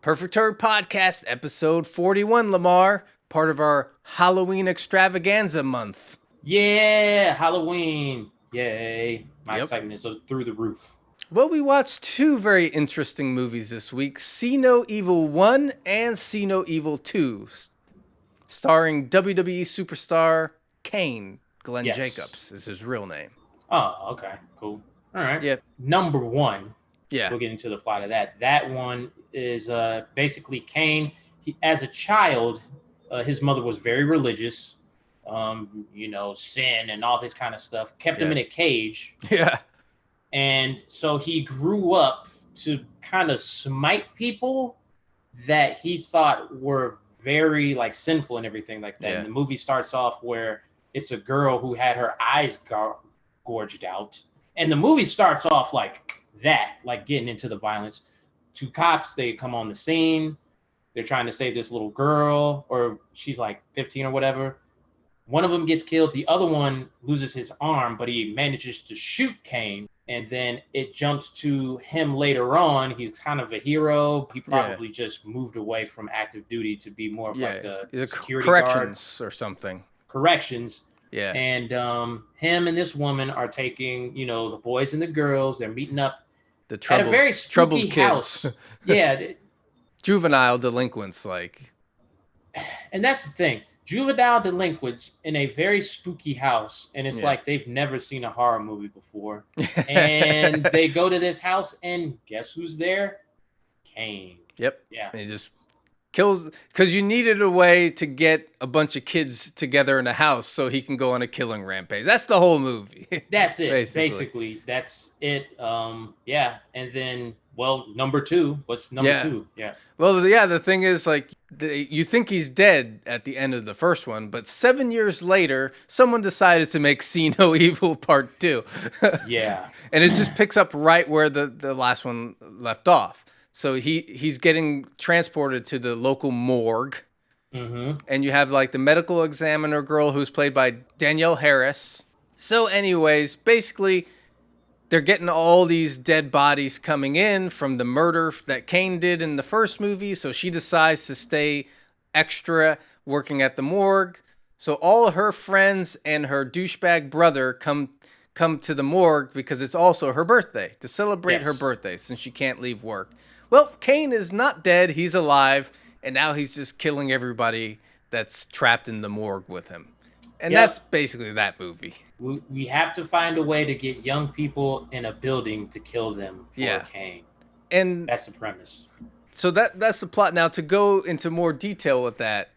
Perfect Turd Podcast, episode 41, Lamar, part of our Halloween Extravaganza month. Yeah, Halloween. Yay. My Yep. excitement is through the roof. Well, we watched two very interesting movies this week, See No Evil 1 and See No Evil 2, starring WWE Superstar Kane. Glenn Yes. Jacobs is his real name. Oh, okay. Cool. All right. Yep. Number one. Yeah. We'll get into the plot of that. That one is basically Kane. As a child, his mother was very religious. Sin and all this kind of stuff. Kept him in a cage. Yeah. And so he grew up to kind of smite people that he thought were very sinful and everything like that. Yeah. And the movie starts off where it's a girl who had her eyes gorged out. And the movie starts off like that, like getting into the violence. Two cops, they come on the scene. They're trying to save this little girl, or she's like 15 or whatever. One of them gets killed. The other one loses his arm, but he manages to shoot Kane. And then it jumps to him later on. He's kind of a hero. He probably just moved away from active duty to be more of like a security corrections guard. Or something. Corrections. Yeah. And him and this woman are taking, the boys and the girls. They're meeting up at a very spooky house. Yeah. Juvenile delinquents, like. And that's the thing. Juvenile delinquents in a very spooky house, and it's like they've never seen a horror movie before. And they go to this house, and guess who's there? Kane. Yep. Yeah. And he just kills, because you needed a way to get a bunch of kids together in a house so he can go on a killing rampage. That's the whole movie. That's it. Basically, that's it. And then, number two. What's number two? Yeah. Well, the thing is, you think he's dead at the end of the first one, but 7 years later, someone decided to make See No Evil Part 2. Yeah. And it just picks up right where the last one left off. So he's getting transported to the local morgue. Mm-hmm. And you have the medical examiner girl who's played by Danielle Harris. So anyways, basically, they're getting all these dead bodies coming in from the murder that Kane did in the first movie. So she decides to stay extra working at the morgue. So all of her friends and her douchebag brother come to the morgue because it's also her birthday, to celebrate her birthday since she can't leave work. Well, Kane is not dead. He's alive. And now he's just killing everybody that's trapped in the morgue with him. And that's basically that movie. We have to find a way to get young people in a building to kill them for Kane. And that's the premise. So that's the plot. Now, to go into more detail with that,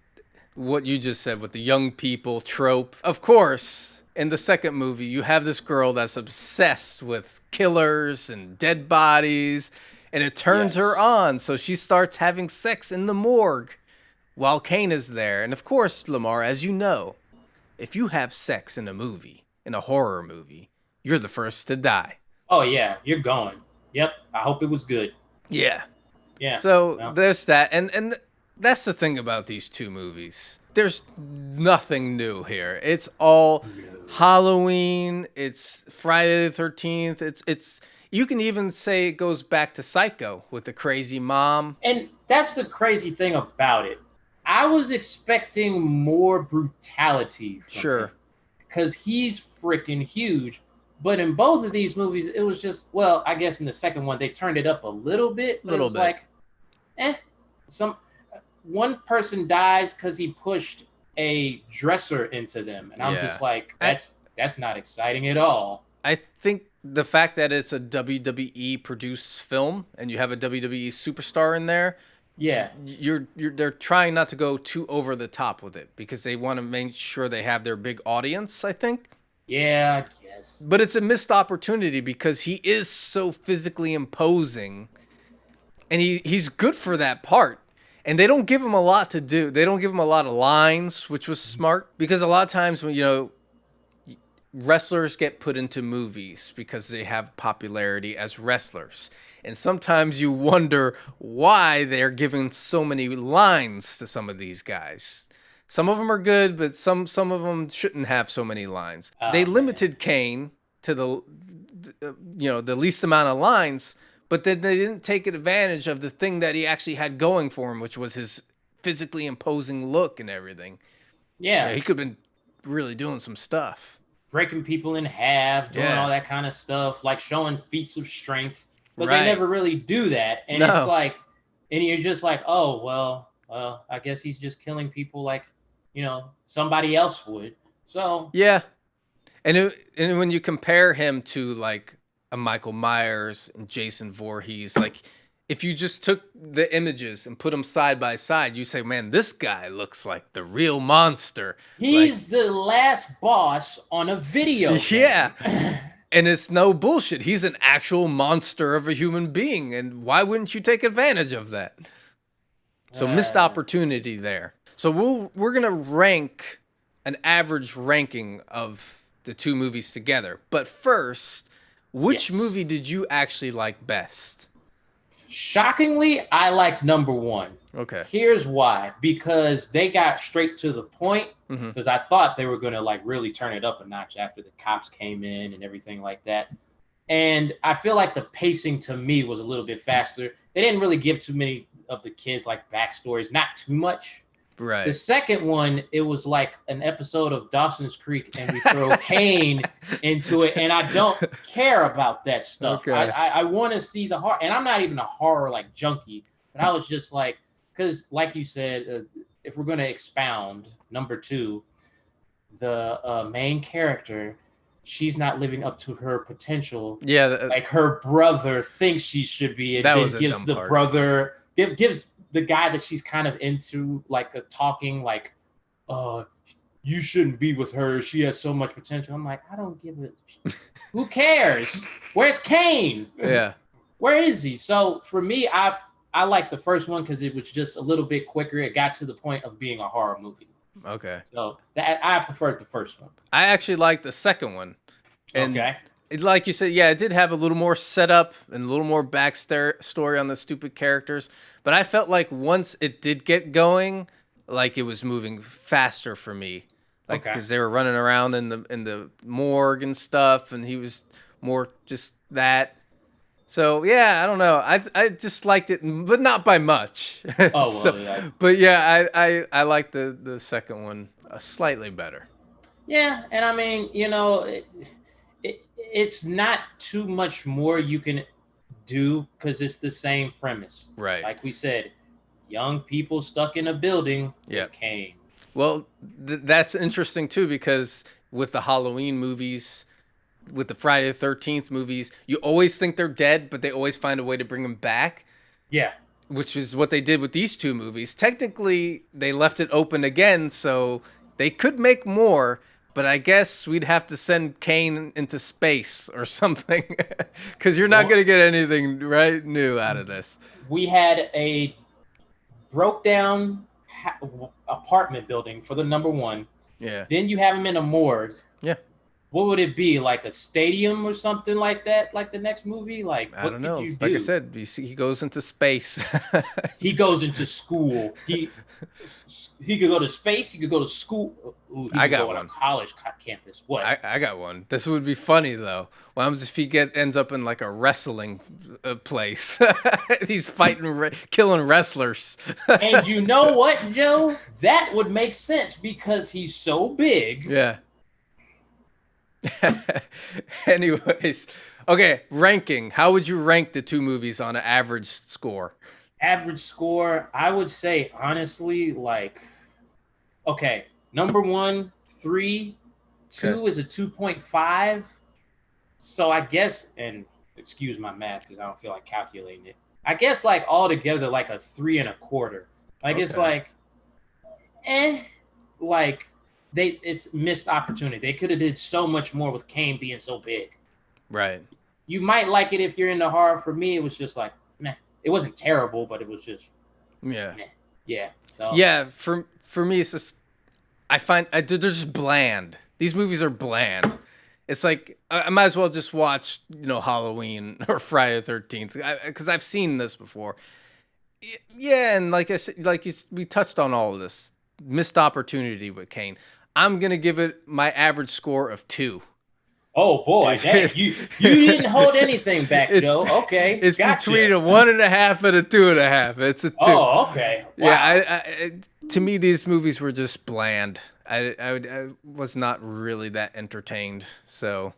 what you just said with the young people trope. Of course, in the second movie, you have this girl that's obsessed with killers and dead bodies, and it turns her on. So she starts having sex in the morgue while Kane is there. And of course, Lamar, as you know, if you have sex in a movie, in a horror movie, you're the first to die. Oh, yeah. You're going. Yep. I hope it was good. Yeah. Yeah. So there's that. And that's the thing about these two movies. There's nothing new here. It's all Halloween. It's Friday the 13th. It's you can even say it goes back to Psycho with the crazy mom. And that's the crazy thing about it. I was expecting more brutality from him, because he's freaking huge. But in both of these movies, it was just, I guess in the second one, they turned it up a little bit. One person dies because he pushed a dresser into them. And I'm just like, that's not exciting at all. I think the fact that it's a WWE produced film and you have a WWE superstar in there, they're trying not to go too over the top with it because they want to make sure they have their big audience, I think. Yeah, I guess. But it's a missed opportunity because he is so physically imposing and he's good for that part. And they don't give him a lot to do. They don't give him a lot of lines, which was smart, because a lot of times when, wrestlers get put into movies because they have popularity as wrestlers. And sometimes you wonder why they're giving so many lines to some of these guys. Some of them are good, but some of them shouldn't have so many lines. They limited Kane to the least amount of lines, but then they didn't take advantage of the thing that he actually had going for him, which was his physically imposing look and everything. Yeah. Yeah, he could have been really doing some stuff. Breaking people in half, doing Yeah. all that kind of stuff, like showing feats of strength. But Right. they never really do that. And No. it's like, and you're just like, oh, well, I guess he's just killing people like, somebody else would. So Yeah. And when you compare him to like a Michael Myers and Jason Voorhees, like if you just took the images and put them side by side, you say, man, this guy looks like the real monster. he's the last boss on a video game. Yeah. And it's no bullshit. He's an actual monster of a human being. And why wouldn't you take advantage of that? So missed opportunity there. So we're going to rank an average ranking of the two movies together. But first, which movie did you actually like best? Shockingly, I liked number one. Okay. Here's why. Because they got straight to the point. Because I thought they were going to like really turn it up a notch after the cops came in and everything like that. And I feel like the pacing to me was a little bit faster. They didn't really give too many of the kids like backstories, not too much. Right. The second one, it was like an episode of Dawson's Creek, and we throw Kane into it, and I don't care about that stuff. Okay. I want to see the horror, and I'm not even a horror like junkie, but I was just like, because like you said, if we're going to expound, number two, the main character, she's not living up to her potential. Yeah. Like her brother thinks she should be, and that then was a gives dumb the part. brother, gives the guy that she's kind of into like a talking like, you shouldn't be with her. She has so much potential. I'm like, I don't give a who cares? Where's Kane? Yeah. Where is he? So for me, I like the first one because it was just a little bit quicker. It got to the point of being a horror movie. Okay. So that I preferred the first one. I actually liked the second one. And okay. Like you said, yeah, it did have a little more setup and a little more backstory on the stupid characters. But I felt like once it did get going, like it was moving faster for me. Like because they were running around in the morgue and stuff, and he was more just that. So yeah, I don't know. I just liked it, but not by much. Oh well, yeah. But yeah, I liked the second one slightly better. Yeah, and I mean, it's not too much more you can do because it's the same premise. Right. Like we said, young people stuck in a building with Kane. Well, that's interesting too because with the Halloween movies, with the Friday the 13th movies, you always think they're dead, but they always find a way to bring them back. Yeah. Which is what they did with these two movies. Technically, they left it open again, so they could make more. But I guess we'd have to send Kane into space or something because you're not going to get anything new out of this. We had a broke down apartment building for the number one. Yeah. Then you have him in a morgue. Yeah. What would it be? Like a stadium or something like that? Like the next movie? Like, I don't know. Like I said, he goes into space. He goes into school. He could go to space. He could go to school. Ooh, I got one. On a college campus. What? I got one. This would be funny though. What happens if he ends up in like a wrestling place? He's fighting, killing wrestlers. And you know what, Joe? That would make sense because he's so big. Yeah. Anyways, okay, ranking. How would you rank the two movies on an average score? Average score, I would say, honestly, like, okay, number one, 3, 2 is a 2.5. So I guess, and excuse my math because I don't feel like calculating it. I guess like altogether like a 3.25. Like it's like, like. It's missed opportunity. They could have did so much more with Kane being so big. Right. You might like it if you're into horror. For me, it was just like, meh. It wasn't terrible, but it was just, meh. Yeah. So. Yeah. For me, it's just I find they're just bland. These movies are bland. It's like I might as well just watch Halloween or Friday the 13th because I've seen this before. Yeah, and like I said, we touched on all of this missed opportunity with Kane. I'm going to give it my average score of 2. Oh boy, dang, you didn't hold anything back, It's- Joe. Okay, It's gotcha. between a 1.5 and a 2.5. It's a 2. Oh, okay. Wow. Yeah, to me, these movies were just bland. I was not really that entertained. So,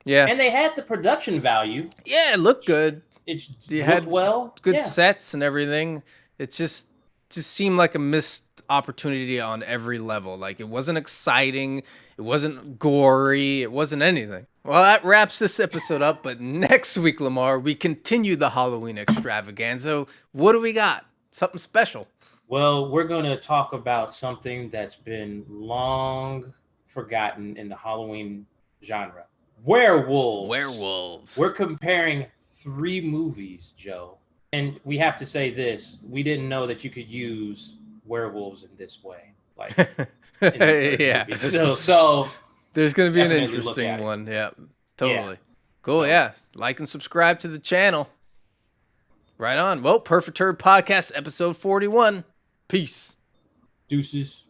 yeah. And they had the production value. Yeah, it looked good. It You looked had well. good Yeah. sets and everything. It just seemed like a missed opportunity on every level. Like, it wasn't exciting. It wasn't gory. It wasn't anything. Well, that wraps this episode up. But next week, Lamar, we continue the Halloween Extravaganza. What do we got? Something special. Well, we're going to talk about something that's been long forgotten in the Halloween genre. Werewolves. Werewolves. We're comparing 3 movies, Joe. And we have to say this. We didn't know that you could use werewolves in this way. Like, in certain movies. So there's going to be an definitely look interesting at it. one. Yeah, totally. Yeah. Cool, So- yeah. Like and subscribe to the channel. Right on. Well, Perfect Turd Podcast, episode 41. Peace. Deuces.